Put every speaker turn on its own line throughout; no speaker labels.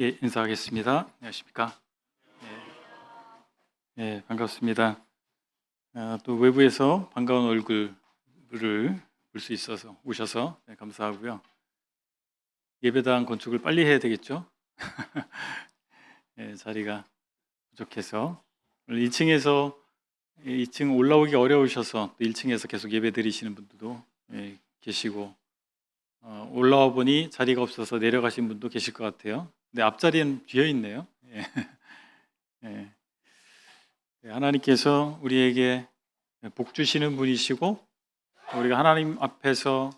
예, 인사하겠습니다. 안녕하십니까? 반갑습니다. 또 외부에서 반가운 얼굴을 볼 수 있어서 오셔서 감사하고요. 예배당 건축을 빨리 해야 되겠죠? 자리가 부족해서 1층에서 2층 올라오기 어려우셔서 또 1층에서 계속 예배 드리시는 분들도 계시고 올라와 보니 자리가 없어서 내려가신 분도 계실 것 같아요. 근데 앞자리는 비어 있네요. 예. 하나님께서 우리에게 복 주시는 분이시고 우리가 하나님 앞에서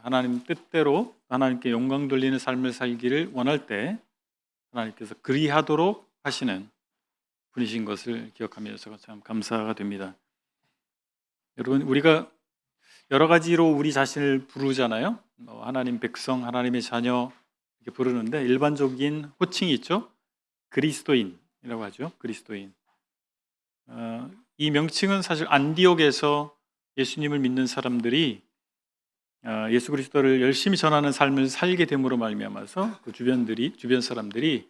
하나님 뜻대로 하나님께 영광 돌리는 삶을 살기를 원할 때 하나님께서 그리하도록 하시는 분이신 것을 기억하면서 참 감사가 됩니다. 여러분, 우리가 여러 가지로 우리 자신을 부르잖아요. 하나님 백성, 하나님의 자녀 이렇게 부르는데 일반적인 호칭이 있죠. 그리스도인이라고 하죠. 그리스도인. 이 명칭은 사실 안디옥에서 예수님을 믿는 사람들이 예수 그리스도를 열심히 전하는 삶을 살게 됨으로 말미암아서 그 주변 사람들이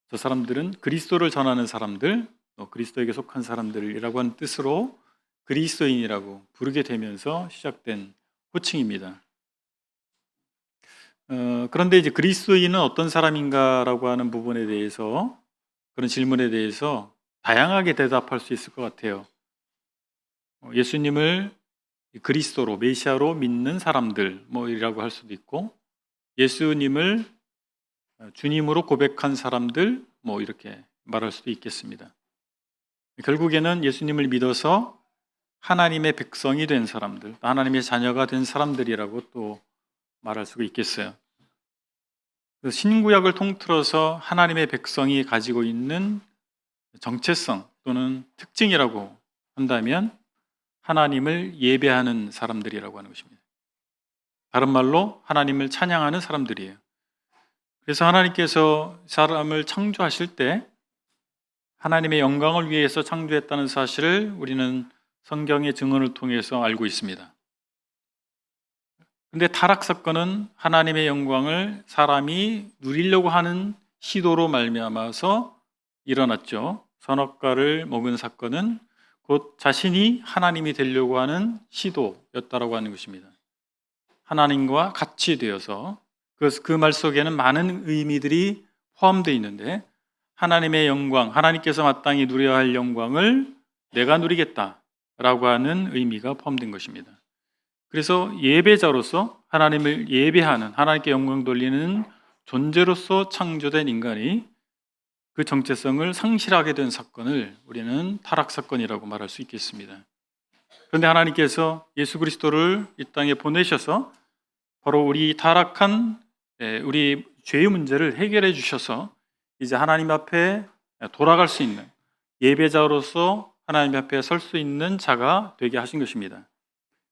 저 사람들은 그리스도를 전하는 사람들, 또 그리스도에게 속한 사람들이라고 하는 뜻으로 그리스도인이라고 부르게 되면서 시작된 호칭입니다. 그런데 이제 그리스도인은 어떤 사람인가라고 하는 부분에 대해서 그런 질문에 대해서 다양하게 대답할 수 있을 것 같아요. 예수님을 그리스도로 메시아로 믿는 사람들 이라고 할 수도 있고 예수님을 주님으로 고백한 사람들 이렇게 말할 수도 있겠습니다. 결국에는 예수님을 믿어서 하나님의 백성이 된 사람들, 하나님의 자녀가 된 사람들이라고 또 말할 수가 있겠어요. 신구약을 통틀어서 하나님의 백성이 가지고 있는 정체성 또는 특징이라고 한다면 하나님을 예배하는 사람들이라고 하는 것입니다. 다른 말로 하나님을 찬양하는 사람들이에요. 그래서 하나님께서 사람을 창조하실 때 하나님의 영광을 위해서 창조했다는 사실을 우리는 성경의 증언을 통해서 알고 있습니다. 그런데 타락 사건은 하나님의 영광을 사람이 누리려고 하는 시도로 말미암아서 일어났죠. 선악과를 먹은 사건은 곧 자신이 하나님이 되려고 하는 시도였다라고 하는 것입니다. 하나님과 같이 되어서 그 말 속에는 많은 의미들이 포함되어 있는데 하나님의 영광, 하나님께서 마땅히 누려야 할 영광을 내가 누리겠다라고 하는 의미가 포함된 것입니다. 그래서 예배자로서 하나님을 예배하는, 하나님께 영광 돌리는 존재로서 창조된 인간이 그 정체성을 상실하게 된 사건을 우리는 타락 사건이라고 말할 수 있겠습니다. 그런데 하나님께서 예수 그리스도를 이 땅에 보내셔서 바로 우리 타락한 우리 죄의 문제를 해결해 주셔서 이제 하나님 앞에 돌아갈 수 있는 예배자로서 하나님 앞에 설 수 있는 자가 되게 하신 것입니다.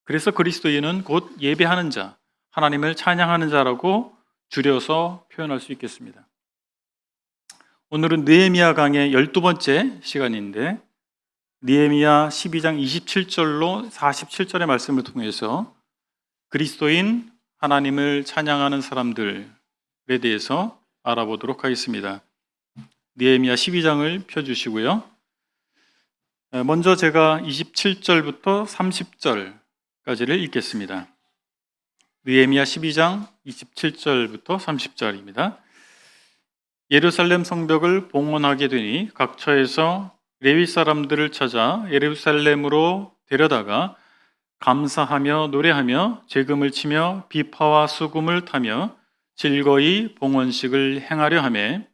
그래서 그리스도인은 곧 예배하는 자, 하나님을 찬양하는 자라고 줄여서 표현할 수 있겠습니다. 오늘은 느헤미야 강의 12번째 시간인데 느헤미야 12장 27절로 47절의 말씀을 통해서 그리스도인 하나님을 찬양하는 사람들에 대해서 알아보도록 하겠습니다. 느헤미야 12장을 펴주시고요. 먼저 제가 27절부터 30절까지를 읽겠습니다. 느헤미야 12장 27절부터 30절입니다. 예루살렘 성벽을 봉헌하게 되니 각 처에서 레위 사람들을 찾아 예루살렘으로 데려다가 감사하며 노래하며 제금을 치며 비파와 수금을 타며 즐거이 봉헌식을 행하려 하매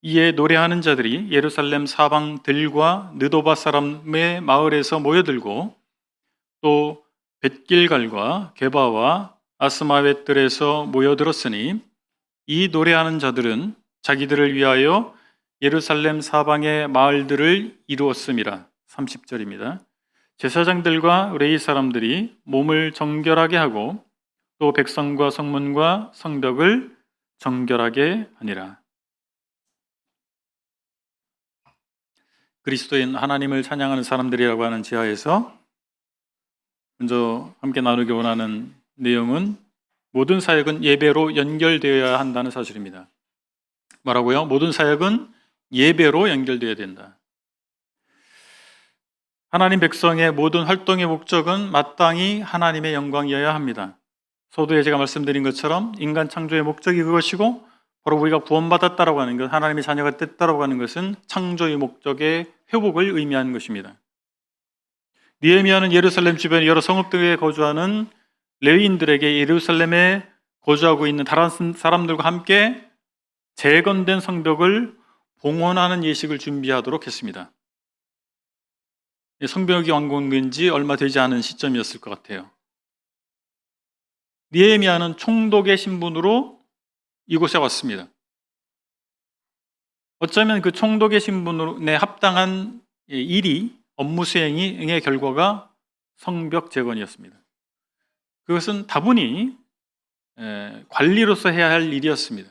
이에 노래하는 자들이 예루살렘 사방 들과 느도바 사람의 마을에서 모여들고 또 벳길갈과 게바와 아스마웻들에서 모여들었으니 이 노래하는 자들은 자기들을 위하여 예루살렘 사방의 마을들을 이루었음이라. 30절입니다. 제사장들과 레위 사람들이 몸을 정결하게 하고 또 백성과 성문과 성벽을 정결하게 하니라. 그리스도인 하나님을 찬양하는 사람들이라고 하는 지하에서 먼저 함께 나누기 원하는 내용은 모든 사역은 예배로 연결되어야 한다는 사실입니다. 뭐라고요? 모든 사역은 예배로 연결되어야 된다. 하나님 백성의 모든 활동의 목적은 마땅히 하나님의 영광이어야 합니다. 서두에 제가 말씀드린 것처럼 인간 창조의 목적이 그것이고, 바로 우리가 구원받았다라고 하는 것, 하나님의 자녀가 됐다라고 하는 것은 창조의 목적의 회복을 의미하는 것입니다. 느헤미야는 예루살렘 주변 여러 성읍들에 거주하는 레위인들에게 예루살렘에 거주하고 있는 다른 사람들과 함께 재건된 성벽을 봉헌하는 예식을 준비하도록 했습니다. 성벽이 완공된 지 얼마 되지 않은 시점이었을 것 같아요. 느헤미야는 총독의 신분으로 이곳에 왔습니다. 어쩌면 그 총독의 신분에 합당한 일이, 업무 수행의 결과가 성벽 재건이었습니다. 그것은 다분히 관리로서 해야 할 일이었습니다.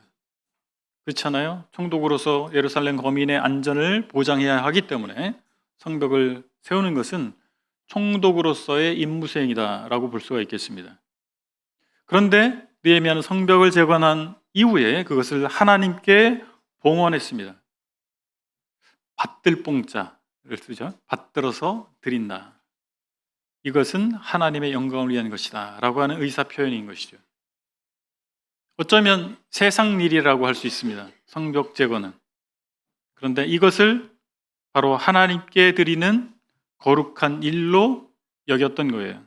그렇잖아요. 총독으로서 예루살렘 거민의 안전을 보장해야 하기 때문에 성벽을 세우는 것은 총독으로서의 임무 수행이다라고 볼 수가 있겠습니다. 그런데 느헤미야는 성벽을 재건한 이후에 그것을 하나님께 봉헌했습니다. 받들 봉자를 쓰죠. 받들어서 드린다. 이것은 하나님의 영광을 위한 것이다 라고 하는 의사 표현인 것이죠. 어쩌면 세상 일이라고 할 수 있습니다. 성벽 재건은. 그런데 이것을 바로 하나님께 드리는 거룩한 일로 여겼던 거예요.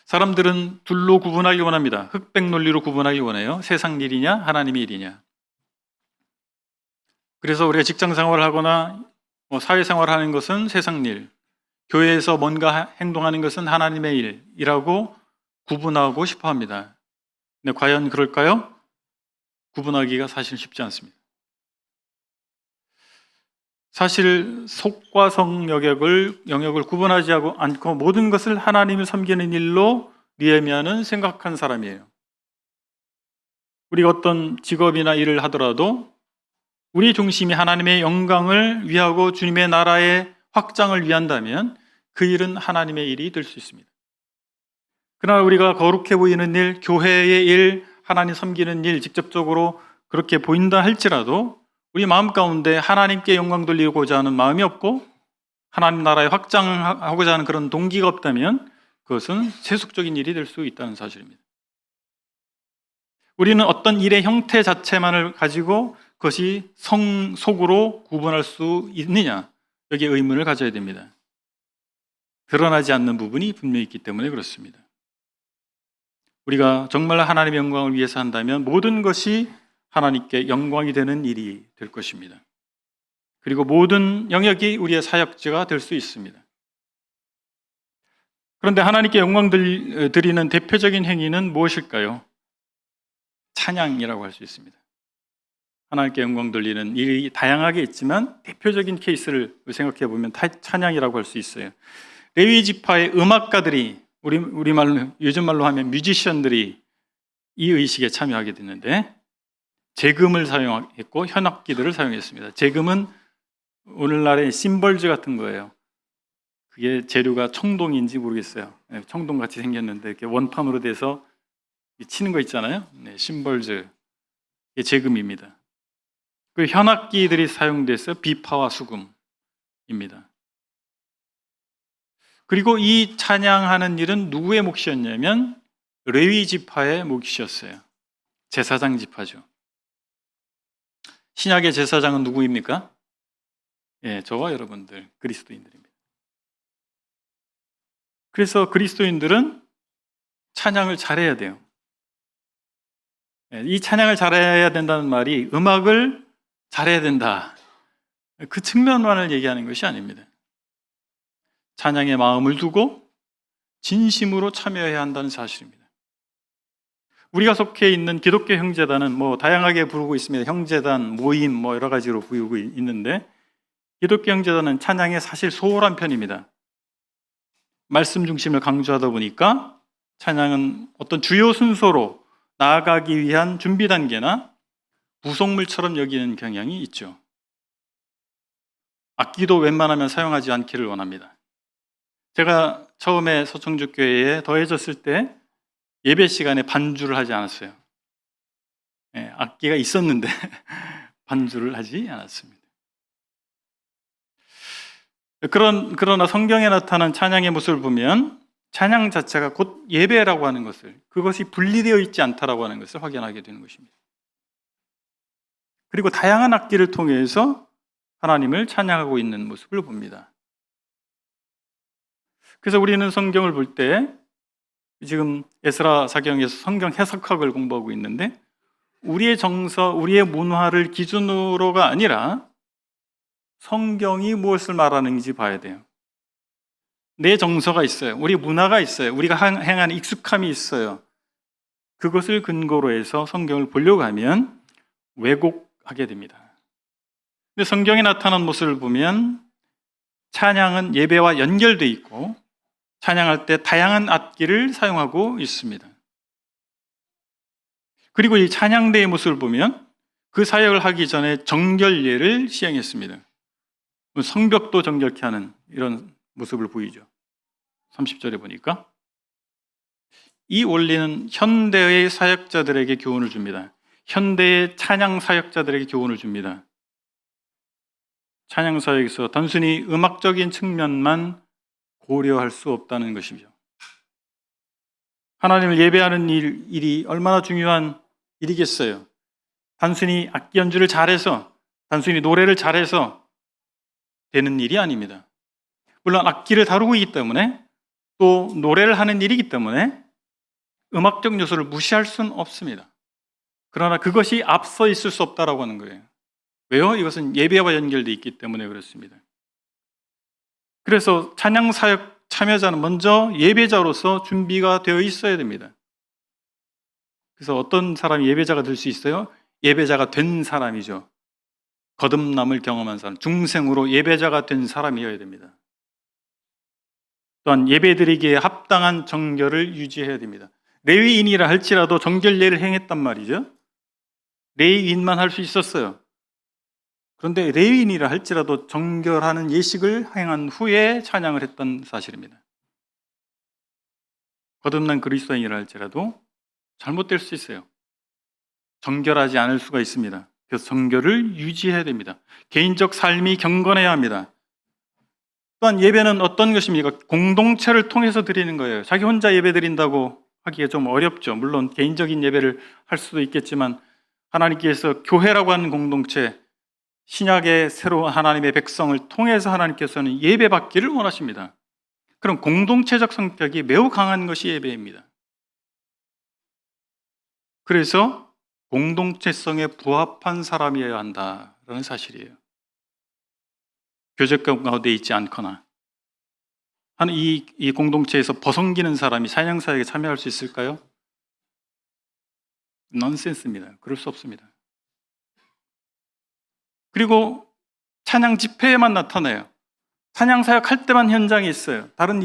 사람들은 둘로 구분하기 원합니다. 흑백 논리로 구분하기 원해요. 세상 일이냐 하나님의 일이냐. 그래서 우리가 직장 생활을 하거나 사회생활을 하는 것은 세상 일, 교회에서 뭔가 행동하는 것은 하나님의 일이라고 구분하고 싶어 합니다. 근데 과연 그럴까요? 구분하기가 사실 쉽지 않습니다. 사실 속과 성 영역을 구분하지 않고 모든 것을 하나님을 섬기는 일로 느헤미야는 생각한 사람이에요. 우리가 어떤 직업이나 일을 하더라도 우리 중심이 하나님의 영광을 위하고 주님의 나라의 확장을 위한다면 그 일은 하나님의 일이 될 수 있습니다. 그러나 우리가 거룩해 보이는 일, 교회의 일, 하나님 섬기는 일, 직접적으로 그렇게 보인다 할지라도 우리 마음 가운데 하나님께 영광 돌리고자 하는 마음이 없고 하나님 나라의 확장하고자 하는 그런 동기가 없다면 그것은 세속적인 일이 될 수 있다는 사실입니다. 우리는 어떤 일의 형태 자체만을 가지고 그것이 속으로 구분할 수 있느냐, 여기에 의문을 가져야 됩니다. 드러나지 않는 부분이 분명히 있기 때문에 그렇습니다. 우리가 정말 하나님의 영광을 위해서 한다면 모든 것이 하나님께 영광이 되는 일이 될 것입니다. 그리고 모든 영역이 우리의 사역지가 될 수 있습니다. 그런데 하나님께 영광 드리는 대표적인 행위는 무엇일까요? 찬양이라고 할 수 있습니다. 하나님께 영광 돌리는 일이 다양하게 있지만 대표적인 케이스를 생각해 보면 찬양이라고 할 수 있어요. 레위 지파의 음악가들이, 우리말로, 요즘 말로 하면 뮤지션들이 이 의식에 참여하게 됐는데 재금을 사용했고 현악기들을 사용했습니다. 재금은 오늘날의 심벌즈 같은 거예요. 그게 재료가 청동인지 모르겠어요. 청동같이 생겼는데 이렇게 원판으로 돼서 치는 거 있잖아요. 심벌즈. 이게 재금입니다. 그 현악기들이 사용돼서 비파와 수금입니다. 그리고 이 찬양하는 일은 누구의 몫이었냐면 레위 지파의 몫이었어요. 제사장 지파죠. 신약의 제사장은 누구입니까? 저와 여러분들 그리스도인들입니다. 그래서 그리스도인들은 찬양을 잘해야 돼요. 이 찬양을 잘해야 된다는 말이 음악을 잘해야 된다, 그 측면만을 얘기하는 것이 아닙니다. 찬양에 마음을 두고 진심으로 참여해야 한다는 사실입니다. 우리가 속해 있는 기독교 형제단은 다양하게 부르고 있습니다. 형제단, 모임 여러 가지로 부르고 있는데 기독교 형제단은 찬양에 사실 소홀한 편입니다. 말씀 중심을 강조하다 보니까 찬양은 어떤 주요 순서로 나아가기 위한 준비 단계나 부속물처럼 여기는 경향이 있죠. 악기도 웬만하면 사용하지 않기를 원합니다. 제가 처음에 서청주교회에 더해졌을 때 예배 시간에 반주를 하지 않았어요. 악기가 있었는데 반주를 하지 않았습니다. 그러나 성경에 나타난 찬양의 모습을 보면 찬양 자체가 곧 예배라고 하는 것을, 그것이 분리되어 있지 않다라고 하는 것을 확인하게 되는 것입니다. 그리고 다양한 악기를 통해서 하나님을 찬양하고 있는 모습을 봅니다. 그래서 우리는 성경을 볼 때 지금 에스라 사경에서 성경 해석학을 공부하고 있는데 우리의 정서, 우리의 문화를 기준으로가 아니라 성경이 무엇을 말하는지 봐야 돼요. 내 정서가 있어요. 우리 문화가 있어요. 우리가 행하는 익숙함이 있어요. 그것을 근거로 해서 성경을 보려고 하면 왜곡하게 됩니다. 근데 성경에 나타난 모습을 보면 찬양은 예배와 연결되어 있고 찬양할 때 다양한 악기를 사용하고 있습니다. 그리고 이 찬양대의 모습을 보면 그 사역을 하기 전에 정결례를 시행했습니다. 성벽도 정결케 하는 이런 모습을 보이죠. 30절에 보니까 이 원리는 현대의 사역자들에게 교훈을 줍니다. 현대의 찬양 사역자들에게 교훈을 줍니다. 찬양 사역에서 단순히 음악적인 측면만 고려할 수 없다는 것이죠. 하나님을 예배하는 일이 얼마나 중요한 일이겠어요. 단순히 악기 연주를 잘해서, 단순히 노래를 잘해서 되는 일이 아닙니다. 물론 악기를 다루고 있기 때문에 또 노래를 하는 일이기 때문에 음악적 요소를 무시할 수는 없습니다. 그러나 그것이 앞서 있을 수 없다라고 하는 거예요. 왜요? 이것은 예배와 연결되어 있기 때문에 그렇습니다. 그래서 찬양 사역 참여자는 먼저 예배자로서 준비가 되어 있어야 됩니다. 그래서 어떤 사람이 예배자가 될 수 있어요? 예배자가 된 사람이죠. 거듭남을 경험한 사람, 중생으로 예배자가 된 사람이어야 됩니다. 또한 예배드리기에 합당한 정결을 유지해야 됩니다. 레위인이라 할지라도 정결례를 행했단 말이죠. 레위인만 할 수 있었어요. 그런데 레위인이라 할지라도 정결하는 예식을 행한 후에 찬양을 했던 사실입니다. 거듭난 그리스도인이라 할지라도 잘못될 수 있어요. 정결하지 않을 수가 있습니다. 그래서 정결을 유지해야 됩니다. 개인적 삶이 경건해야 합니다. 또한 예배는 어떤 것입니까? 공동체를 통해서 드리는 거예요. 자기 혼자 예배 드린다고 하기가 좀 어렵죠. 물론 개인적인 예배를 할 수도 있겠지만 하나님께서 교회라고 하는 공동체, 신약의 새로운 하나님의 백성을 통해서 하나님께서는 예배받기를 원하십니다. 그럼 공동체적 성격이 매우 강한 것이 예배입니다. 그래서 공동체성에 부합한 사람이어야 한다라는 사실이에요. 교제감 가운데 있지 않거나 이 공동체에서 벗어기는 사람이 찬양 사역에 참여할 수 있을까요? 넌센스입니다. 그럴 수 없습니다. 그리고 찬양 집회에만 나타나요. 찬양 사역할 때만 현장에 있어요. 다른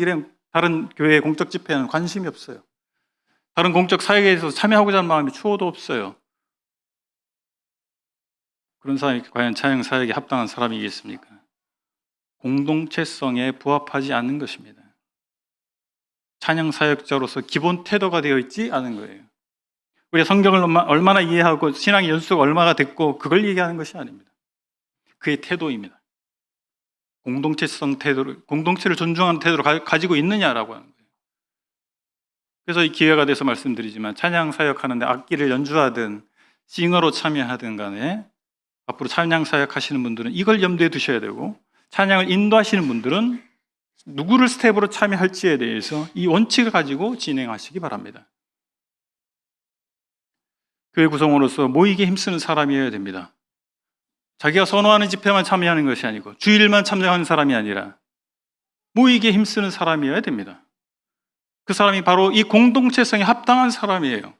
교회 공적 집회에는 관심이 없어요. 다른 공적 사역에서 참여하고자 하는 마음이 추호도 없어요. 그런 사람이 과연 찬양 사역에 합당한 사람이겠습니까? 공동체성에 부합하지 않는 것입니다. 찬양 사역자로서 기본 태도가 되어 있지 않은 거예요. 우리가 성경을 얼마나 이해하고 신앙의 연수가 얼마나 됐고 그걸 얘기하는 것이 아닙니다. 그의 태도입니다. 공동체성 태도를, 공동체를 존중하는 태도를 가지고 있느냐라고 하는 거예요. 그래서 이 기회가 돼서 말씀드리지만 찬양 사역하는데 악기를 연주하든 싱어로 참여하든 간에 앞으로 찬양 사역하시는 분들은 이걸 염두에 두셔야 되고 찬양을 인도하시는 분들은 누구를 스텝으로 참여할지에 대해서 이 원칙을 가지고 진행하시기 바랍니다. 교회 구성원으로서 모이게 힘쓰는 사람이어야 됩니다. 자기가 선호하는 집회만 참여하는 것이 아니고 주일만 참여하는 사람이 아니라 모이게 힘쓰는 사람이어야 됩니다. 그 사람이 바로 이 공동체성에 합당한 사람이에요.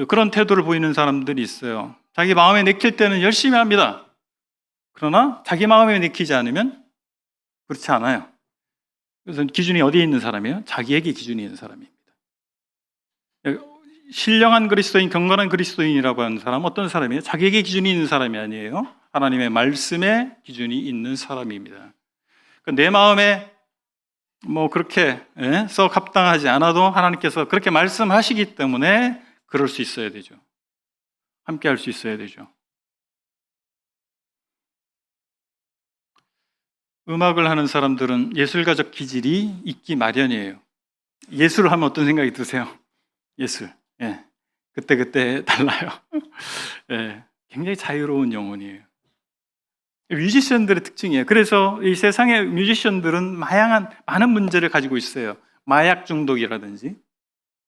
그런 태도를 보이는 사람들이 있어요. 자기 마음에 내킬 때는 열심히 합니다. 그러나 자기 마음에 내키지 않으면 그렇지 않아요. 그래서 기준이 어디에 있는 사람이에요? 자기에게 기준이 있는 사람입니다. 신령한 그리스도인, 경건한 그리스도인이라고 하는 사람은 어떤 사람이에요? 자기에게 기준이 있는 사람이 아니에요. 하나님의 말씀에 기준이 있는 사람입니다. 내 마음에 그렇게 썩 합당하지 않아도 하나님께서 그렇게 말씀하시기 때문에 그럴 수 있어야 되죠. 함께 할 수 있어야 되죠. 음악을 하는 사람들은 예술가적 기질이 있기 마련이에요. 예술을 하면 어떤 생각이 드세요? 예술. 예. 그때 달라요. 예. 굉장히 자유로운 영혼이에요. 뮤지션들의 특징이에요. 그래서 이 세상의 뮤지션들은 많은 문제를 가지고 있어요. 마약 중독이라든지,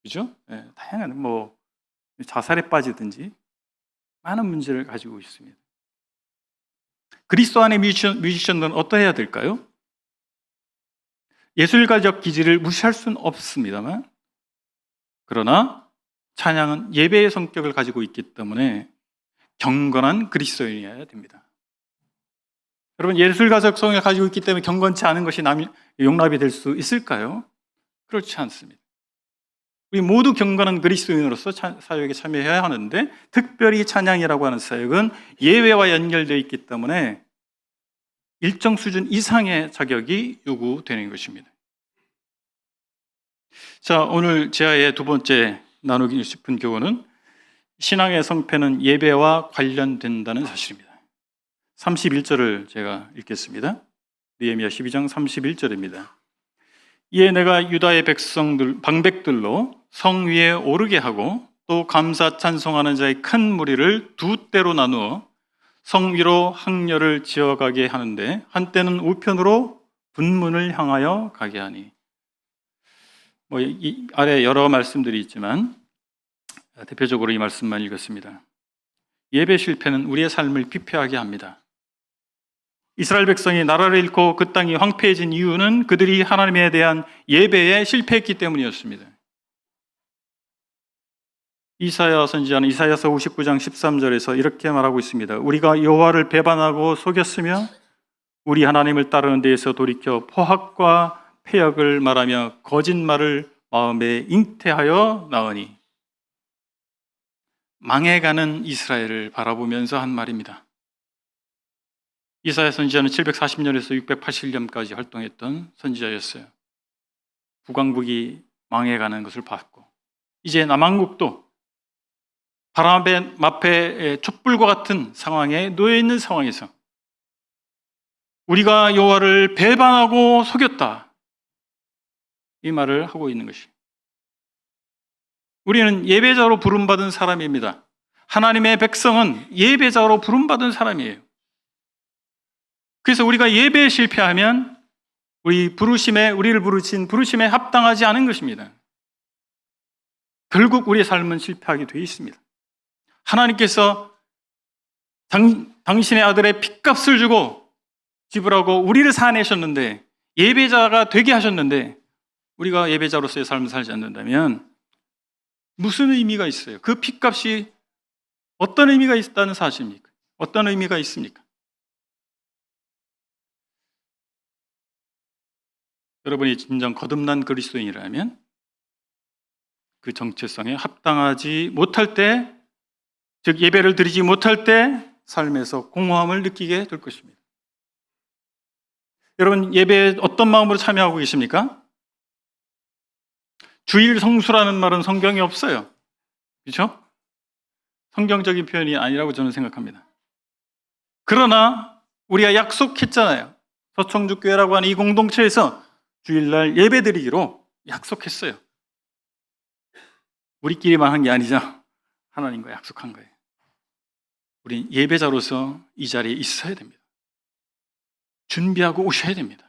그죠? 예. 다양한 자살에 빠지든지 많은 문제를 가지고 있습니다. 그리스도 안의 뮤지션들은 어떠해야 될까요? 예술가적 기질을 무시할 수는 없습니다만, 그러나 찬양은 예배의 성격을 가지고 있기 때문에 경건한 그리스도인이어야 됩니다. 여러분, 예술가적 성을 가지고 있기 때문에 경건치 않은 것이 용납이 될 수 있을까요? 그렇지 않습니다. 우리 모두 경건한 그리스도인으로서 사역에 참여해야 하는데, 특별히 찬양이라고 하는 사역은 예배와 연결되어 있기 때문에 일정 수준 이상의 자격이 요구되는 것입니다. 자, 오늘 제아의 두 번째 나누고 싶은 교훈은 신앙의 성패는 예배와 관련된다는 사실입니다. 31절을 제가 읽겠습니다. 느헤미야 12장 31절입니다. 이에 내가 유다의 방백들로 성 위에 오르게 하고 또 감사 찬송하는 자의 큰 무리를 두 때로 나누어 성 위로 항렬을 지어가게 하는데 한때는 우편으로 분문을 향하여 가게 하니. 이 아래 여러 말씀들이 있지만 대표적으로 이 말씀만 읽었습니다. 예배 실패는 우리의 삶을 피폐하게 합니다. 이스라엘 백성이 나라를 잃고 그 땅이 황폐해진 이유는 그들이 하나님에 대한 예배에 실패했기 때문이었습니다. 이사야 선지자는 이사야서 59장 13절에서 이렇게 말하고 있습니다. 우리가 여호와를 배반하고 속였으며 우리 하나님을 따르는 데에서 돌이켜 포악과 패역을 말하며 거짓말을 마음에 잉태하여 나으니. 망해가는 이스라엘을 바라보면서 한 말입니다. 이사야 선지자는 740년에서 680년까지 활동했던 선지자였어요. 북왕국이 망해가는 것을 봤고 이제 남왕국도 바람 앞에 촛불과 같은 상황에 놓여 있는 상황에서 우리가 여호와를 배반하고 속였다, 이 말을 하고 있는 것이. 우리는 예배자로 부름받은 사람입니다. 하나님의 백성은 예배자로 부름받은 사람이에요. 그래서 우리가 예배에 실패하면 우리를 부르신 부르심에 합당하지 않은 것입니다. 결국 우리의 삶은 실패하게 되어 있습니다. 하나님께서 당신의 아들의 핏값을 주고 지불하고 우리를 사내셨는데, 예배자가 되게 하셨는데 우리가 예배자로서의 삶을 살지 않는다면 무슨 의미가 있어요? 그 핏값이 어떤 의미가 있다는 사실입니까? 어떤 의미가 있습니까? 여러분이 진정 거듭난 그리스도인이라면 그 정체성에 합당하지 못할 때, 즉 예배를 드리지 못할 때 삶에서 공허함을 느끼게 될 것입니다. 여러분, 예배에 어떤 마음으로 참여하고 계십니까? 주일 성수라는 말은 성경에 없어요. 그렇죠? 성경적인 표현이 아니라고 저는 생각합니다. 그러나 우리가 약속했잖아요. 서청주교회라고 하는 이 공동체에서 주일날 예배드리기로 약속했어요. 우리끼리만 한 게 아니죠. 하나님과 약속한 거예요. 우린 예배자로서 이 자리에 있어야 됩니다. 준비하고 오셔야 됩니다.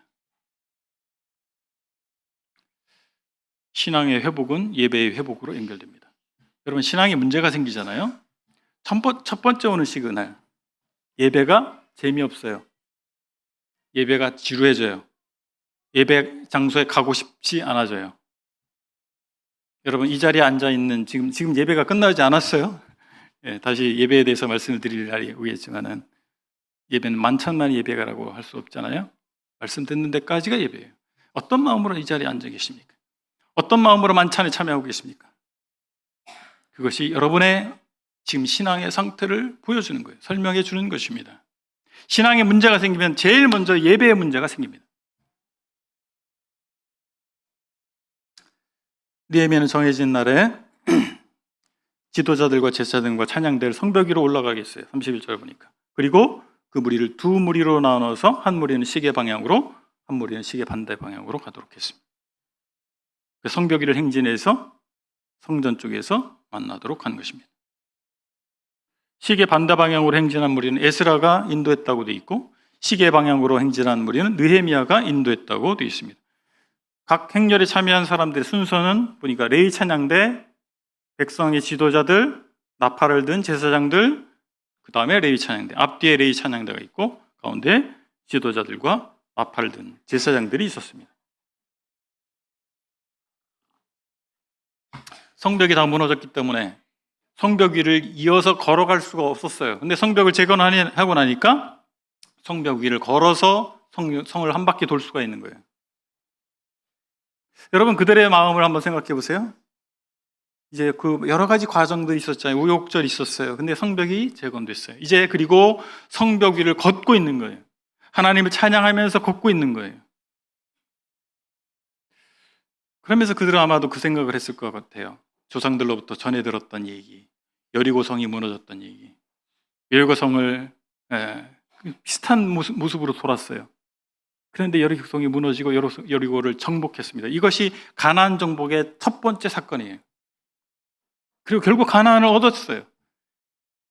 신앙의 회복은 예배의 회복으로 연결됩니다. 여러분, 신앙에 문제가 생기잖아요. 첫 번째 오는 시그널, 예배가 재미없어요. 예배가 지루해져요. 예배 장소에 가고 싶지 않아져요. 여러분, 이 자리에 앉아있는 지금 예배가 끝나지 않았어요. 다시 예배에 대해서 말씀을 드릴 날이 오겠지만은, 예배는 만천만의 예배가라고 할 수 없잖아요. 말씀 듣는 데까지가 예배예요. 어떤 마음으로 이 자리에 앉아 계십니까? 어떤 마음으로 만찬에 참여하고 계십니까? 그것이 여러분의 지금 신앙의 상태를 보여주는 거예요. 설명해 주는 것입니다. 신앙에 문제가 생기면 제일 먼저 예배에 문제가 생깁니다. 느헤미야는 정해진 날에 지도자들과 제사장과 찬양대를 성벽 위로 올라가게 했어요. 31절 보니까. 그리고 그 무리를 두 무리로 나눠서 한 무리는 시계 방향으로, 한 무리는 시계 반대 방향으로 가도록 했습니다. 성벽 위를 행진해서 성전 쪽에서 만나도록 한 것입니다. 시계 반대 방향으로 행진한 무리는 에스라가 인도했다고 되어 있고, 시계 방향으로 행진한 무리는 느헤미야가 인도했다고 되어 있습니다. 각 행렬에 참여한 사람들의 순서는 보니까 레위 찬양대, 백성의 지도자들, 나팔을 든 제사장들, 그 다음에 레위 찬양대, 앞뒤에 레위 찬양대가 있고 가운데 지도자들과 나팔을 든 제사장들이 있었습니다. 성벽이 다 무너졌기 때문에 성벽 위를 이어서 걸어갈 수가 없었어요. 근데 성벽을 재건하고 나니까 성벽 위를 걸어서 성을 한 바퀴 돌 수가 있는 거예요. 여러분, 그들의 마음을 한번 생각해 보세요. 이제 그 여러 가지 과정도 있었잖아요. 우여곡절이 있었어요. 근데 성벽이 재건됐어요. 이제 그리고 성벽 위를 걷고 있는 거예요. 하나님을 찬양하면서 걷고 있는 거예요. 그러면서 그들은 아마도 그 생각을 했을 것 같아요. 조상들로부터 전해 들었던 얘기, 여리고성이 무너졌던 얘기. 여리고성을 비슷한 모습으로 돌았어요. 그런데 여리고성이 무너지고 여리고를 정복했습니다. 이것이 가나안 정복의 첫 번째 사건이에요. 그리고 결국 가나안을 얻었어요.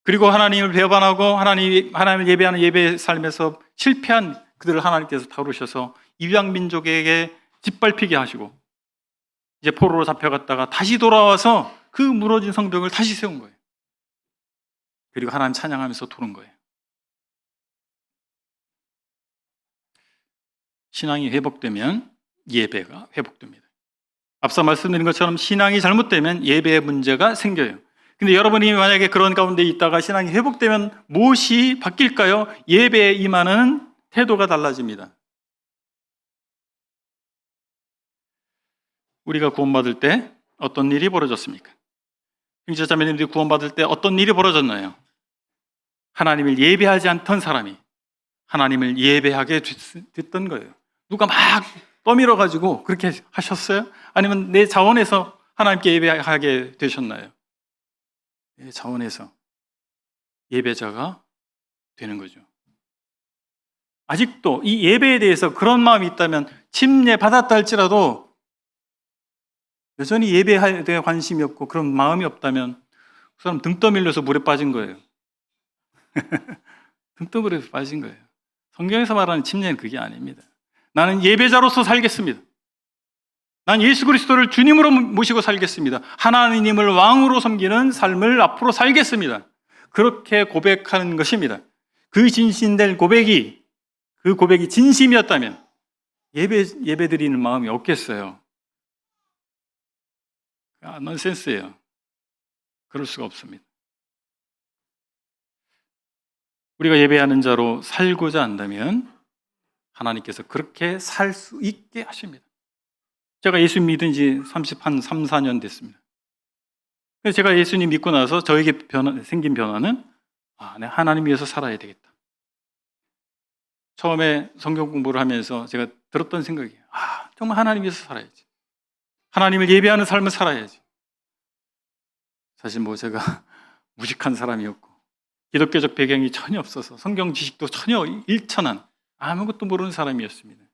그리고 하나님을 배반하고 하나님을 예배하는 예배의 삶에서 실패한 그들을 하나님께서 다루셔서 이방 민족에게 짓밟히게 하시고 이제 포로로 잡혀갔다가 다시 돌아와서 그 무너진 성벽을 다시 세운 거예요. 그리고 하나님 찬양하면서 도는 거예요. 신앙이 회복되면 예배가 회복됩니다. 앞서 말씀드린 것처럼 신앙이 잘못되면 예배의 문제가 생겨요. 근데 여러분이 만약에 그런 가운데 있다가 신앙이 회복되면 무엇이 바뀔까요? 예배에 임하는 태도가 달라집니다. 우리가 구원받을 때 어떤 일이 벌어졌습니까? 형제자매님들이 구원받을 때 어떤 일이 벌어졌나요? 하나님을 예배하지 않던 사람이 하나님을 예배하게 됐던 거예요. 누가 막 떠밀어가지고 그렇게 하셨어요? 아니면 내 자원에서 하나님께 예배하게 되셨나요? 내 자원에서 예배자가 되는 거죠. 아직도 이 예배에 대해서 그런 마음이 있다면 침례 받았다 할지라도 여전히 예배에 대해 관심이 없고 그런 마음이 없다면 그 사람 등 떠밀려서 물에 빠진 거예요. 등 떠밀려서 빠진 거예요. 성경에서 말하는 침례는 그게 아닙니다. 나는 예배자로서 살겠습니다. 난 예수 그리스도를 주님으로 모시고 살겠습니다. 하나님을 왕으로 섬기는 삶을 앞으로 살겠습니다. 그렇게 고백하는 것입니다. 그 진실된 고백이, 그 고백이 진심이었다면 예배 드리는 마음이 없겠어요. 넌센스예요. 그럴 수가 없습니다. 우리가 예배하는 자로 살고자 한다면 하나님께서 그렇게 살 수 있게 하십니다. 제가 예수 믿은 지 3, 4년 됐습니다. 그래서 제가 예수님 믿고 나서 저에게 생긴 변화는 내가 하나님 위해서 살아야 되겠다. 처음에 성경 공부를 하면서 제가 들었던 생각이에요. 정말 하나님 위해서 살아야지. 하나님을 예배하는 삶을 살아야지. 사실 제가 무식한 사람이었고 기독교적 배경이 전혀 없어서 성경 지식도 전혀 일천한 아무것도 모르는 사람이었습니다.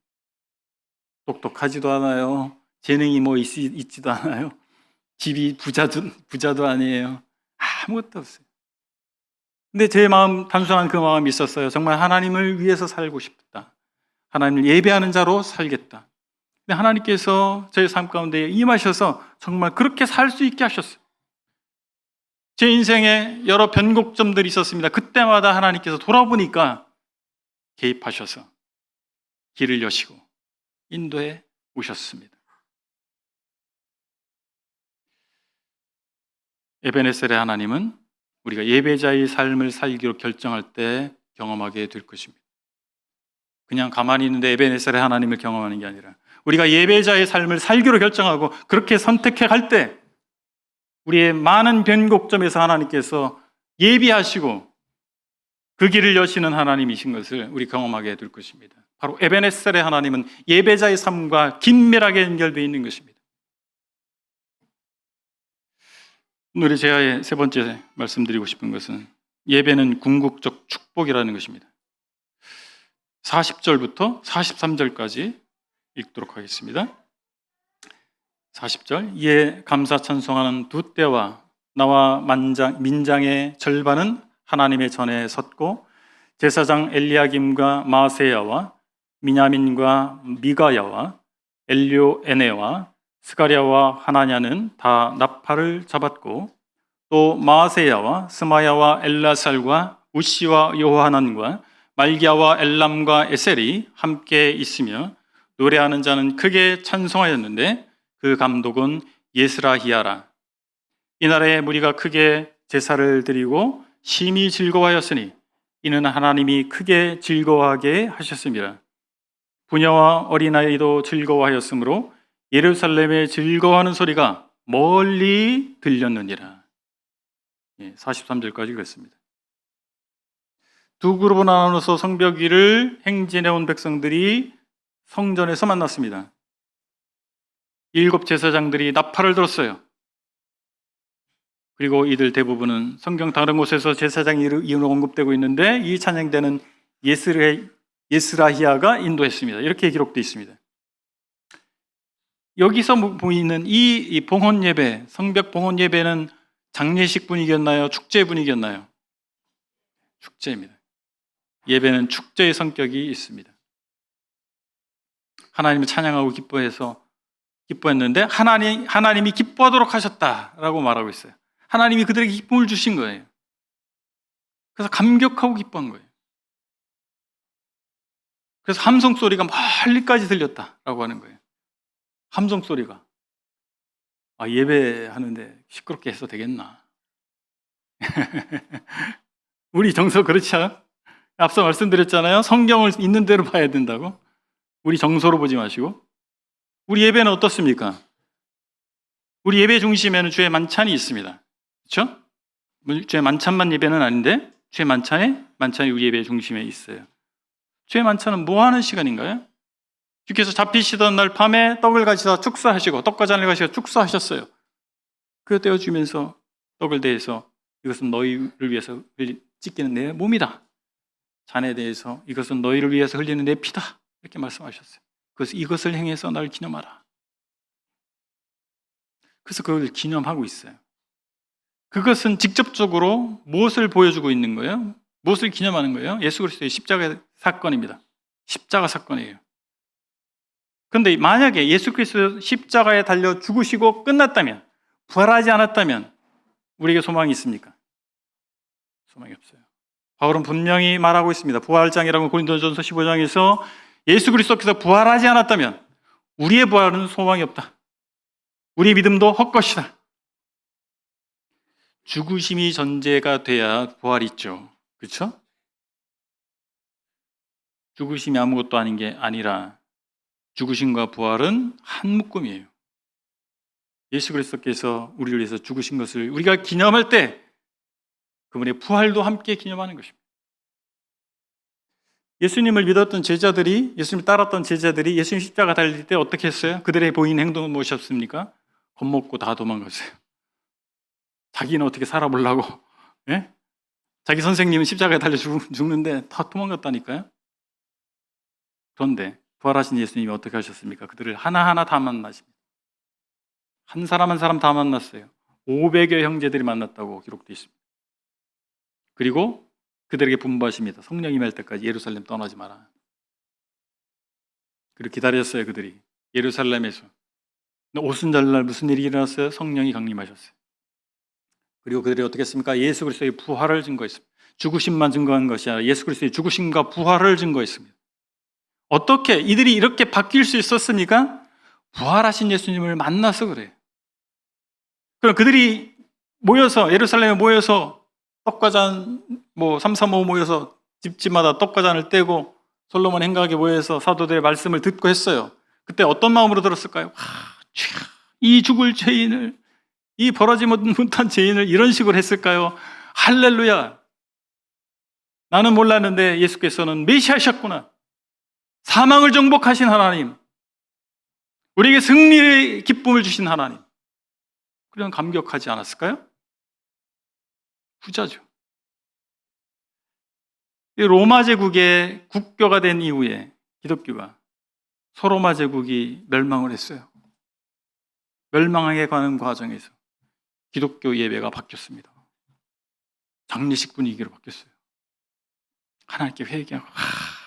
똑똑하지도 않아요. 재능이 있지도 않아요. 집이 부자도 아니에요. 아무것도 없어요. 근데 제 마음, 단순한 그 마음이 있었어요. 정말 하나님을 위해서 살고 싶다. 하나님을 예배하는 자로 살겠다. 근데 하나님께서 제 삶 가운데 임하셔서 정말 그렇게 살 수 있게 하셨어요. 제 인생에 여러 변곡점들이 있었습니다. 그때마다 하나님께서 돌아보니까 개입하셔서 길을 여시고 인도해 오셨습니다. 에베네셀의 하나님은 우리가 예배자의 삶을 살기로 결정할 때 경험하게 될 것입니다. 그냥 가만히 있는데 에베네셀의 하나님을 경험하는 게 아니라 우리가 예배자의 삶을 살기로 결정하고 그렇게 선택해 갈 때 우리의 많은 변곡점에서 하나님께서 예비하시고 그 길을 여시는 하나님이신 것을 우리 경험하게 될 것입니다. 바로 에베네셀의 하나님은 예배자의 삶과 긴밀하게 연결되어 있는 것입니다. 오늘의 제아의 세 번째 말씀드리고 싶은 것은 예배는 궁극적 축복이라는 것입니다. 40절부터 43절까지 읽도록 하겠습니다. 40절, 이에 감사 찬송하는 두 떼와 나와 민장의 절반은 하나님의 전에 섰고 제사장 엘리야김과 마세야와 미냐민과 미가야와 엘료에네와 스가랴와 하나냐는 다 나팔을 잡았고 또 마세야와 스마야와 엘라살과 우시와 요하난과 말기야와 엘람과 에셀이 함께 있으며 노래하는 자는 크게 찬송하였는데 그 감독은 예스라히야라. 이날에 무리가 크게 제사를 드리고 심히 즐거워하였으니 이는 하나님이 크게 즐거워하게 하셨습니다. 부녀와 어린아이도 즐거워하였으므로 예루살렘에 즐거워하는 소리가 멀리 들렸느니라. 43절까지 그랬습니다. 두 그룹으로 나눠서 성벽 위를 행진해 온 백성들이 성전에서 만났습니다. 7 제사장들이 나팔을 들었어요. 그리고 이들 대부분은 성경 다른 곳에서 제사장 이름으로 언급되고 있는데 이 찬양대는 예스라히야가 인도했습니다. 이렇게 기록되어 있습니다. 여기서 보이는 이 봉헌 예배, 성벽 봉헌 예배는 장례식 분위기였나요? 축제 분위기였나요? 축제입니다. 예배는 축제의 성격이 있습니다. 하나님을 찬양하고 기뻐했는데 하나님이 기뻐하도록 하셨다라고 말하고 있어요. 하나님이 그들에게 기쁨을 주신 거예요. 그래서 감격하고 기뻐한 거예요. 그래서 함성 소리가 멀리까지 들렸다라고 하는 거예요. 함성 소리가. 예배하는데 시끄럽게 해서 되겠나? 우리 정서 그렇지 않아? 앞서 말씀드렸잖아요. 성경을 있는 대로 봐야 된다고. 우리 정서로 보지 마시고. 우리 예배는 어떻습니까? 우리 예배 중심에는 주의 만찬이 있습니다. 그렇죠? 주의 만찬만 예배는 아닌데 주의 만찬이 우리 예배 중심에 있어요. 주의 만찬은 뭐 하는 시간인가요? 주께서 잡히시던 날 밤에 떡을 가지다 축사하시고 떡과잔을 가지고 축사하셨어요. 그 떼어주면서 떡을 대해서 이것은 너희를 위해서 찢기는 내 몸이다. 잔에 대해서 이것은 너희를 위해서 흘리는 내 피다. 이렇게 말씀하셨어요. 그래서 이것을 행해서 날 기념하라. 그래서 그걸 기념하고 있어요. 그것은 직접적으로 무엇을 보여주고 있는 거예요? 무엇을 기념하는 거예요? 예수 그리스도의 십자가 사건입니다. 십자가 사건이에요. 그런데 만약에 예수 그리스도 십자가에 달려 죽으시고 끝났다면, 부활하지 않았다면 우리에게 소망이 있습니까? 소망이 없어요. 바울은 분명히 말하고 있습니다. 부활장이라고 고린도전서 15장에서 예수 그리스도께서 부활하지 않았다면 우리의 부활은 소망이 없다. 우리의 믿음도 헛것이다. 죽으심이 전제가 돼야 부활이 있죠. 그렇죠? 죽으심이 아무것도 아닌 게 아니라 죽으심과 부활은 한 묶음이에요. 예수 그리스도께서 우리를 위해서 죽으신 것을 우리가 기념할 때 그분의 부활도 함께 기념하는 것입니다. 예수님을 믿었던 제자들이, 예수님을 따랐던 제자들이 예수님 십자가 달릴 때 어떻게 했어요? 그들의 보인 행동은 무엇이었습니까? 겁먹고 다 도망갔어요. 자기는 어떻게 살아보려고, 예? 자기 선생님은 십자가에 달려 죽는데 다 도망갔다니까요. 그런데 부활하신 예수님이 어떻게 하셨습니까? 그들을 하나하나 다 만나십니다. 한 사람 한 사람 다 만났어요. 500여 형제들이 만났다고 기록되어 있습니다. 그리고 그들에게 분부하십니다. 성령이 임할 때까지 예루살렘 떠나지 마라. 그리고 기다렸어요. 그들이 예루살렘에서. 오순절날 무슨 일이 일어났어요? 성령이 강림하셨어요. 그리고 그들이 어떻게 했습니까? 예수 그리스도의 부활을 증거했습니다. 죽으심만 증거한 것이 아니라 예수 그리스도의 죽으심과 부활을 증거했습니다. 어떻게 이들이 이렇게 바뀔 수 있었습니까? 부활하신 예수님을 만나서 그래요. 그럼 그들이 모여서 예루살렘에 모여서 떡과 잔 3, 4, 5 모여서 집집마다 떡과 잔을 떼고 솔로몬 행각에 모여서 사도들의 말씀을 듣고 했어요. 그때 어떤 마음으로 들었을까요? 이 죽을 죄인을, 이 벌하지 못한 죄인을 이런 식으로 했을까요? 할렐루야! 나는 몰랐는데 예수께서는 메시아셨구나. 사망을 정복하신 하나님, 우리에게 승리의 기쁨을 주신 하나님. 그런 감격하지 않았을까요? 후자죠. 이 로마 제국의 국교가 된 이후에 기독교가 소로마 제국이 멸망을 했어요. 멸망에 가는 과정에서 기독교 예배가 바뀌었습니다. 장례식 분위기로 바뀌었어요. 하나님께 회개하고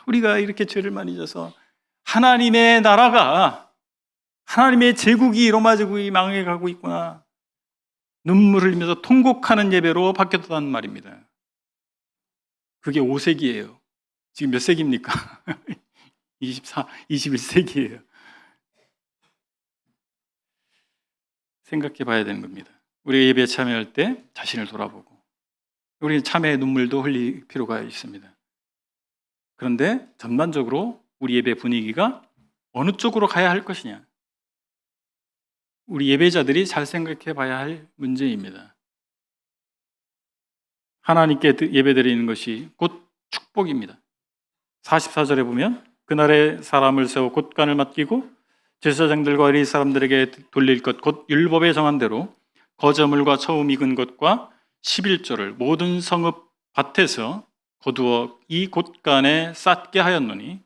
우리가 이렇게 죄를 많이 져서 하나님의 나라가, 하나님의 제국이, 로마 제국이 망해가고 있구나, 눈물을 흘리면서 통곡하는 예배로 바뀌었다는 말입니다. 그게 5세기예요. 지금 몇 세기입니까? 21세기예요. 생각해 봐야 되는 겁니다. 우리가 예배에 참여할 때 자신을 돌아보고, 우리는 참회의 눈물도 흘릴 필요가 있습니다. 그런데 전반적으로 우리 예배 분위기가 어느 쪽으로 가야 할 것이냐, 우리 예배자들이 잘 생각해 봐야 할 문제입니다. 하나님께 예배드리는 것이 곧 축복입니다. 44절에 보면 그날에 사람을 세워 곳간을 맡기고 제사장들과 어린 사람들에게 돌릴 것 곧 율법에 정한 대로 거저물과 처음 익은 것과 11조를 모든 성읍 밭에서 거두어 이 곳간에 쌓게 하였노니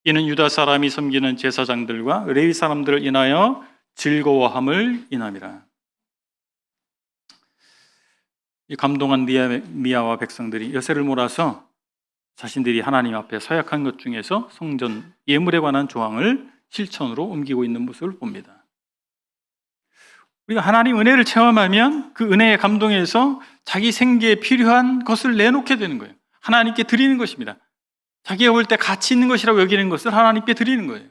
이는 유다 사람이 섬기는 제사장들과 레위 사람들을 인하여 즐거워함을 인함이라. 이 감동한 느헤미야와 백성들이 여세를 몰아서 자신들이 하나님 앞에 서약한 것 중에서 성전 예물에 관한 조항을 실천으로 옮기고 있는 모습을 봅니다. 우리가 하나님 은혜를 체험하면 그 은혜의 감동에서 자기 생계에 필요한 것을 내놓게 되는 거예요. 하나님께 드리는 것입니다. 자기가 볼 때 가치 있는 것이라고 여기는 것을 하나님께 드리는 거예요.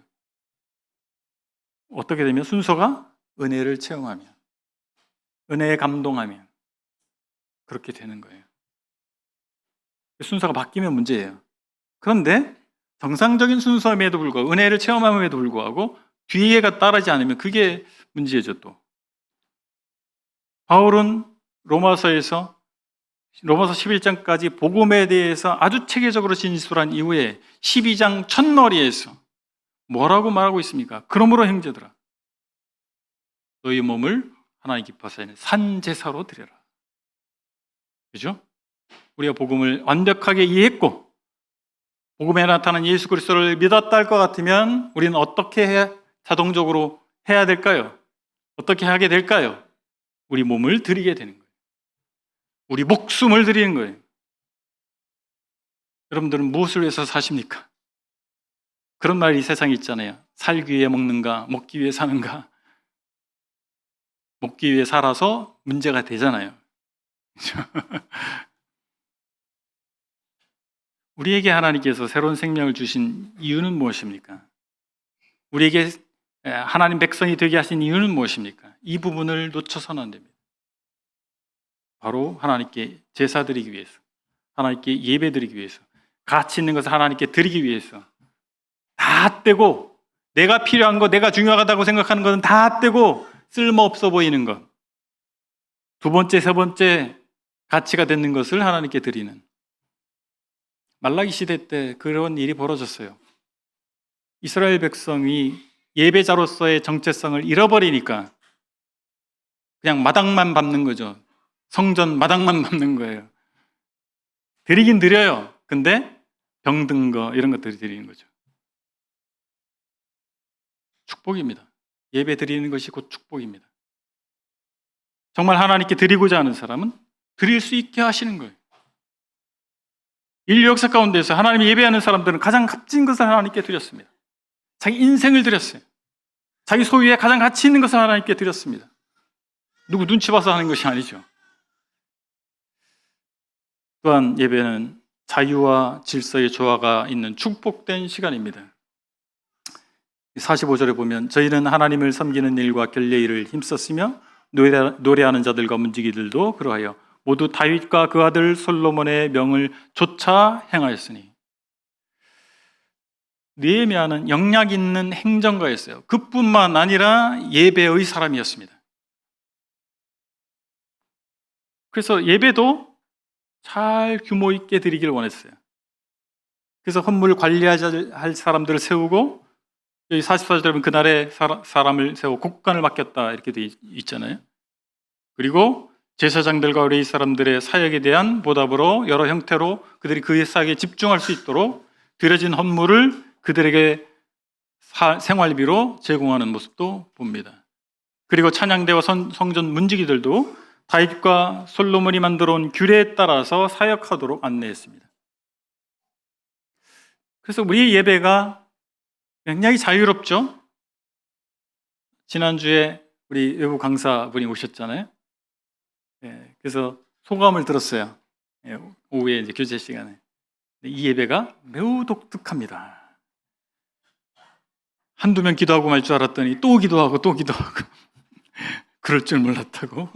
어떻게 되면 순서가 은혜를 체험하면, 은혜에 감동하면 그렇게 되는 거예요. 순서가 바뀌면 문제예요. 그런데 정상적인 순서임에도 불구하고, 은혜를 체험함에도 불구하고 뒤에가 따르지 않으면 그게 문제죠. 또 바울은 로마서 11장까지 복음에 대해서 아주 체계적으로 진술한 이후에 12장 첫머리에서 뭐라고 말하고 있습니까? 그러므로 형제들아, 너희 몸을 하나님 기뻐하사 하는 산제사로 드려라. 그죠? 우리가 복음을 완벽하게 이해했고 복음에 나타난 예수 그리스도를 믿었다 할 것 같으면 우리는 어떻게 자동적으로 해야 될까요? 어떻게 하게 될까요? 우리 몸을 드리게 되는 거예요. 우리 목숨을 드리는 거예요. 여러분들은 무엇을 위해서 사십니까? 그런 말이 이 세상에 있잖아요. 살기 위해 먹는가, 먹기 위해 사는가. 먹기 위해 살아서 문제가 되잖아요. 우리에게 하나님께서 새로운 생명을 주신 이유는 무엇입니까? 우리에게 하나님 백성이 되게 하신 이유는 무엇입니까? 이 부분을 놓쳐서는 안 됩니다. 바로 하나님께 제사 드리기 위해서, 하나님께 예배 드리기 위해서, 가치 있는 것을 하나님께 드리기 위해서 다 떼고, 내가 필요한 것, 내가 중요하다고 생각하는 것은 다 떼고 쓸모없어 보이는 것, 두 번째, 세 번째 가치가 되는 것을 하나님께 드리는, 말라기 시대 때 그런 일이 벌어졌어요. 이스라엘 백성이 예배자로서의 정체성을 잃어버리니까 그냥 마당만 밟는 거죠. 성전 마당만 밟는 거예요. 드리긴 드려요. 근데 병든 거 이런 것들이 드리는 거죠. 축복입니다. 예배 드리는 것이 곧 축복입니다. 정말 하나님께 드리고자 하는 사람은 드릴 수 있게 하시는 거예요. 인류 역사 가운데서 하나님을 예배하는 사람들은 가장 값진 것을 하나님께 드렸습니다. 자기 인생을 드렸어요. 자기 소유에 가장 가치 있는 것을 하나님께 드렸습니다. 누구 눈치 봐서 하는 것이 아니죠. 또한 예배는 자유와 질서의 조화가 있는 축복된 시간입니다. 45절에 보면 저희는 하나님을 섬기는 일과 결례 일을 힘썼으며 노래하는 자들과 문지기들도 그러하여 모두 다윗과 그 아들 솔로몬의 명을 좇아 행하였으니. 느헤미야는 영향 있는 행정가였어요. 그뿐만 아니라 예배의 사람이었습니다. 그래서 예배도 잘 규모 있게 드리기를 원했어요. 그래서 헌물 관리할 사람들을 세우고, 여기 44절에 보면 그날에 사람을 세워 곡간을 맡겼다 이렇게 돼 있잖아요. 그리고 제사장들과 의뢰 사람들의 사역에 대한 보답으로 여러 형태로 그들이 그 사역에 집중할 수 있도록 드려진 헌물을 그들에게 생활비로 제공하는 모습도 봅니다. 그리고 찬양대와 성전 문지기들도 다윗과 솔로몬이 만들어 온 규례에 따라서 사역하도록 안내했습니다. 그래서 우리 예배가 굉장히 자유롭죠. 지난주에 우리 외부 강사분이 오셨잖아요. 그래서 소감을 들었어요. 오후에 이제 교제 시간에. 이 예배가 매우 독특합니다. 한두 명 기도하고 말 줄 알았더니 또 기도하고 또 기도하고 그럴 줄 몰랐다고.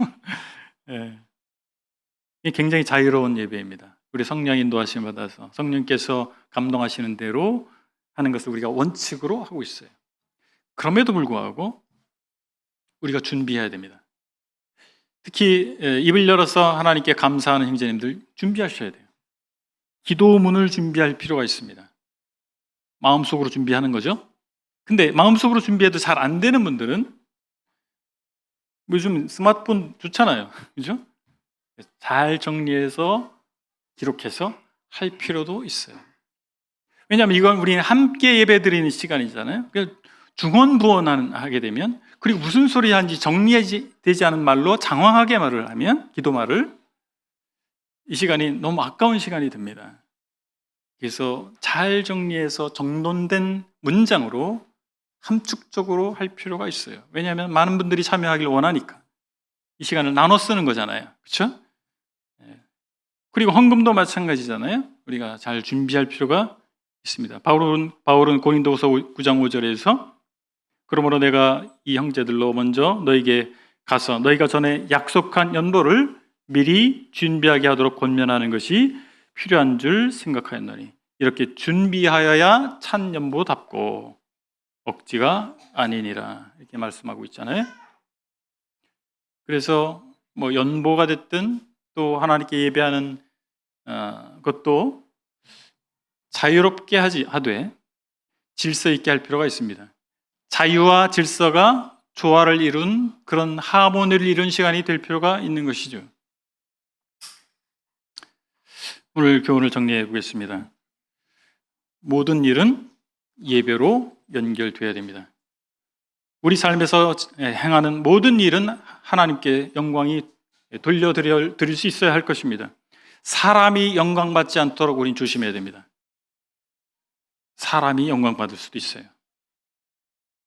이 굉장히 자유로운 예배입니다. 우리 성령 인도하심 받아서 성령께서 감동하시는 대로 하는 것을 우리가 원칙으로 하고 있어요. 그럼에도 불구하고 우리가 준비해야 됩니다. 특히 입을 열어서 하나님께 감사하는 형제님들 준비하셔야 돼요. 기도문을 준비할 필요가 있습니다. 마음속으로 준비하는 거죠. 근데 마음속으로 준비해도 잘 안 되는 분들은 요즘 스마트폰 좋잖아요. 그죠? 잘 정리해서 기록해서 할 필요도 있어요. 왜냐하면 이건 우리는 함께 예배 드리는 시간이잖아요. 중언부언하게 되면, 그리고 무슨 소리 하는지 정리되지 않은 말로 장황하게 말을 하면, 기도말을, 이 시간이 너무 아까운 시간이 됩니다. 그래서 잘 정리해서 정돈된 문장으로 함축적으로 할 필요가 있어요. 왜냐하면 많은 분들이 참여하길 원하니까. 이 시간을 나눠 쓰는 거잖아요. 그렇죠? 그리고 헌금도 마찬가지잖아요. 우리가 잘 준비할 필요가 있습니다. 바울은 고린도후서 9장 5절에서 그러므로 내가 이 형제들로 먼저 너에게 가서 너희가 전에 약속한 연보를 미리 준비하게 하도록 권면하는 것이 필요한 줄 생각하였노니 이렇게 준비하여야 찬 연보답고 억지가 아니니라 이렇게 말씀하고 있잖아요. 그래서 뭐 연보가 됐든 또 하나님께 예배하는 것도 자유롭게 하되 질서 있게 할 필요가 있습니다. 자유와 질서가 조화를 이룬 그런 하모니를 이룬 시간이 될 필요가 있는 것이죠. 오늘 교훈을 정리해 보겠습니다. 모든 일은 예배로 연결되어야 됩니다. 우리 삶에서 행하는 모든 일은 하나님께 영광이 돌려드릴 수 있어야 할 것입니다. 사람이 영광받지 않도록 우리는 조심해야 됩니다. 사람이 영광받을 수도 있어요.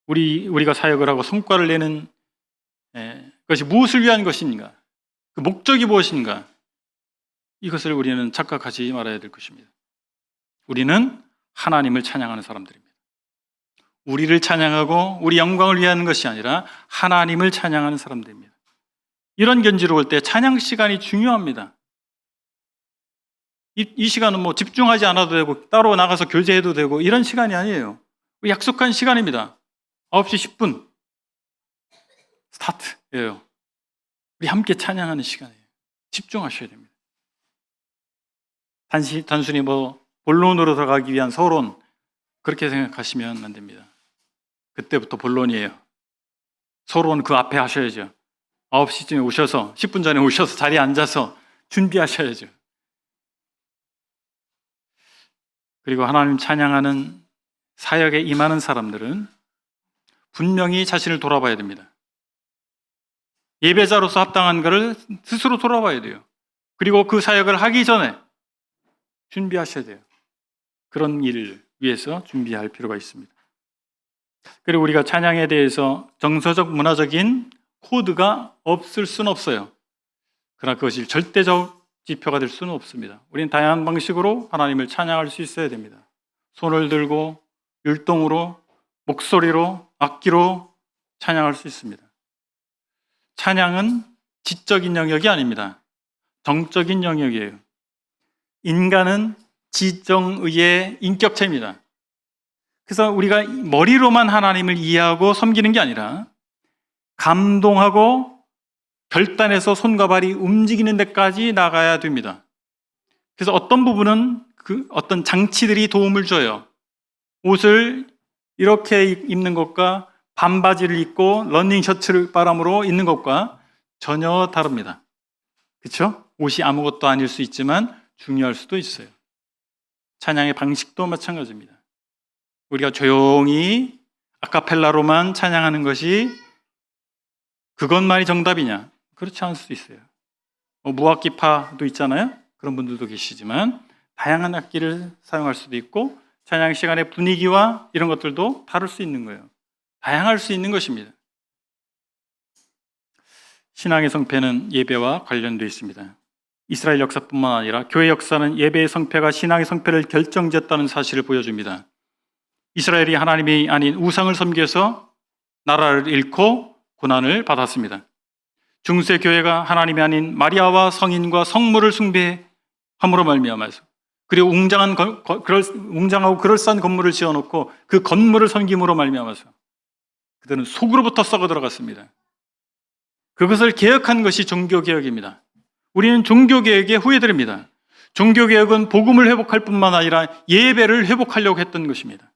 우리가 사역을 하고 성과를 내는 것이 무엇을 위한 것인가? 그 목적이 무엇인가? 이것을 우리는 착각하지 말아야 될 것입니다. 우리는 하나님을 찬양하는 사람들입니다. 우리를 찬양하고 우리 영광을 위하는 것이 아니라 하나님을 찬양하는 사람들입니다. 이런 견지로 올 때 찬양 시간이 중요합니다. 이 시간은 뭐 집중하지 않아도 되고 따로 나가서 교제해도 되고 이런 시간이 아니에요. 약속한 시간입니다. 9시 10분 스타트예요. 우리 함께 찬양하는 시간이에요. 집중하셔야 됩니다. 단순히 뭐 본론으로 들어가기 위한 서론 그렇게 생각하시면 안 됩니다. 그때부터 본론이에요. 서론 그 앞에 하셔야죠. 9시쯤에 오셔서 10분 전에 오셔서 자리에 앉아서 준비하셔야죠. 그리고 하나님 찬양하는 사역에 임하는 사람들은 분명히 자신을 돌아봐야 됩니다. 예배자로서 합당한 것을 스스로 돌아봐야 돼요. 그리고 그 사역을 하기 전에 준비하셔야 돼요. 그런 일을 위해서 준비할 필요가 있습니다. 그리고 우리가 찬양에 대해서 정서적, 문화적인 코드가 없을 수는 없어요. 그러나 그것이 절대적 지표가 될 수는 없습니다. 우리는 다양한 방식으로 하나님을 찬양할 수 있어야 됩니다. 손을 들고 율동으로, 목소리로, 악기로 찬양할 수 있습니다. 찬양은 지적인 영역이 아닙니다. 정적인 영역이에요. 인간은 지정의의 인격체입니다. 그래서 우리가 머리로만 하나님을 이해하고 섬기는 게 아니라 감동하고 결단해서 손과 발이 움직이는 데까지 나가야 됩니다. 그래서 어떤 부분은 어떤 장치들이 도움을 줘요. 옷을 이렇게 입는 것과 반바지를 입고 러닝 셔츠를 바람으로 입는 것과 전혀 다릅니다. 그렇죠? 옷이 아무것도 아닐 수 있지만 중요할 수도 있어요. 찬양의 방식도 마찬가지입니다. 우리가 조용히 아카펠라로만 찬양하는 것이 그것만이 정답이냐? 그렇지 않을 수도 있어요. 무악기파도 있잖아요. 그런 분들도 계시지만 다양한 악기를 사용할 수도 있고 찬양 시간의 분위기와 이런 것들도 다를 수 있는 거예요. 다양할 수 있는 것입니다. 신앙의 성패는 예배와 관련되어 있습니다. 이스라엘 역사뿐만 아니라 교회 역사는 예배의 성패가 신앙의 성패를 결정짓었다는 사실을 보여줍니다. 이스라엘이 하나님이 아닌 우상을 섬겨서 나라를 잃고 고난을 받았습니다. 중세 교회가 하나님이 아닌 마리아와 성인과 성물을 숭배함으로 말미암아서 그리고 웅장하고 그럴싸한 건물을 지어놓고 그 건물을 섬김으로 말미암아서 그들은 속으로부터 썩어 들어갔습니다. 그것을 개혁한 것이 종교개혁입니다. 우리는 종교개혁에 후회드립니다. 종교개혁은 복음을 회복할 뿐만 아니라 예배를 회복하려고 했던 것입니다.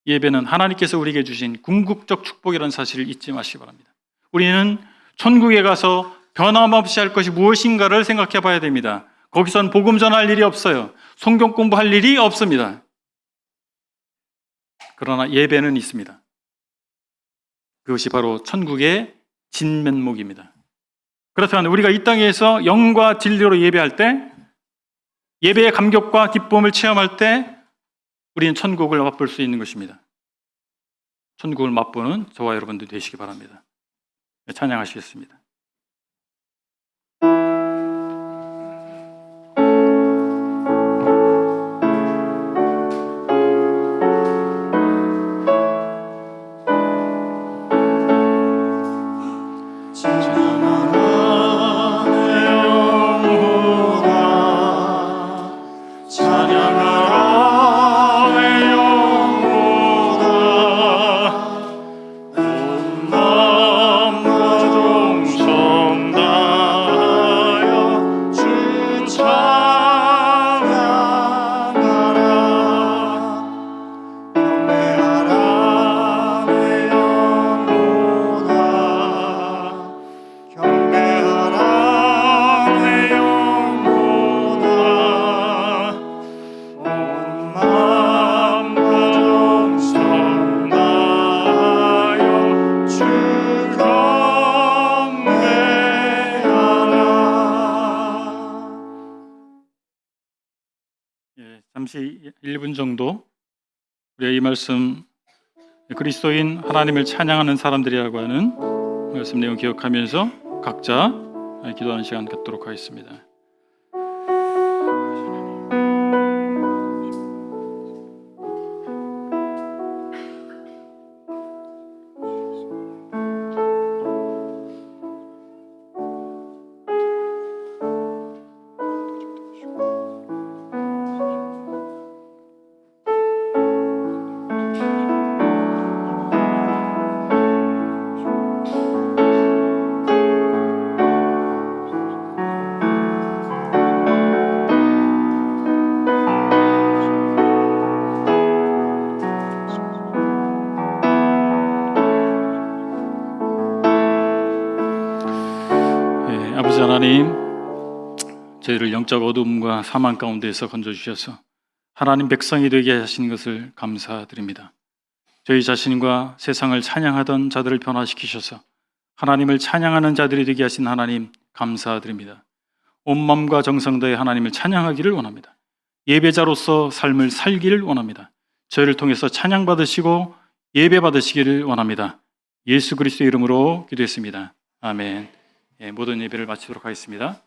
예배는 하나님께서 우리에게 주신 궁극적 축복이라는 사실을 잊지 마시기 바랍니다. 우리는 천국에 가서 변함없이 할 것이 무엇인가를 생각해 봐야 됩니다. 거기선 복음 전할 일이 없어요. 성경 공부할 일이 없습니다. 그러나 예배는 있습니다. 그것이 바로 천국의 진면목입니다. 그렇다면 우리가 이 땅에서 영과 진리로 예배할 때, 예배의 감격과 기쁨을 체험할 때 우리는 천국을 맛볼 수 있는 것입니다. 천국을 맛보는 저와 여러분들 되시기 바랍니다. 찬양하시겠습니다. 잠시 1분 정도 우리가 이 말씀 그리스도인 하나님을 찬양하는 사람들이라고 하는 말씀 내용 기억하면서 각자 기도하는 시간 갖도록 하겠습니다. 아버지 하나님, 저희를 영적 어둠과 사망 가운데에서 건져주셔서 하나님 백성이 되게 하신 것을 감사드립니다. 저희 자신과 세상을 찬양하던 자들을 변화시키셔서 하나님을 찬양하는 자들이 되게 하신 하나님 감사드립니다. 온 마음과 정성 다해 하나님을 찬양하기를 원합니다. 예배자로서 삶을 살기를 원합니다. 저희를 통해서 찬양받으시고 예배받으시기를 원합니다. 예수 그리스도의 이름으로 기도했습니다. 아멘. 모든 예배를 마치도록 하겠습니다.